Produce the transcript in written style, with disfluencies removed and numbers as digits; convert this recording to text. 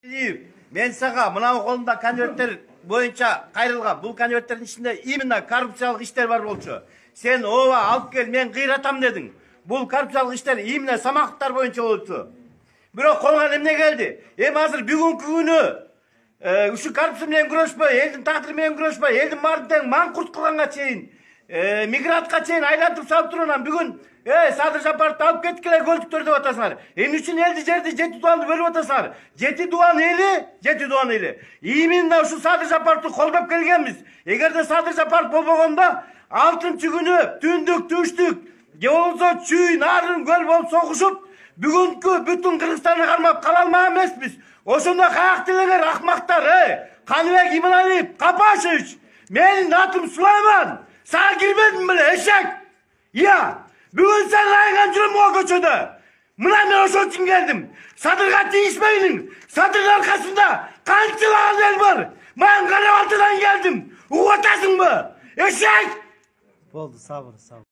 Мен сага мына колумда конверттер боюнча кайрылган. Бул конверттердин ичинде именно коррупциялык иштер бар болчу. Сен ооба алып кел, мен кыйратам дедиң. Бул коррупциялык иштер именно самактар боюнча болчу. Бирок колуңан эмне келди? Эми азыр бүгүнкү күнү ушу коррупция менен күрөшпөй, элдин тагдыры менен күрөшпөй, элдин баардыгын маңкурт кылганга чейин, мигрантка чейин айлантып салып турган бүгүн Садыр Жапаровду алып кеткиле көлдүктөр деп атасыңар. Эмне үчүн элди жерди жети дубанды бөлүп атасыңар? Жети дубан эли. Именно ушу Садыр Жапаровду колдоп келгенбиз. Эгерде Садыр Жапаров болбогондо 6-чы күнү түндүк, түштүк, же болбосо чүй, нарын, көл болуп согушуп, бүгүнкү бүтүн Кыргызстанды кармап кала алмак эмеспиз. Ошондо каяк делеңер акмактар, Каныбек Иманалиев, Капашевич, менин атым Сулайман. Сага кирбедим беле, эшек. Я бүгүн сен лайган жүрөм о көчөдө. Мына мен ошол үчүн келдим. Садырга тийишпейсиң. Садырдын аркасында канчалаган эл бар. Мен Карабалтыдан келдим. Угуп атасыңбы? Эшек! Болду, сабыр.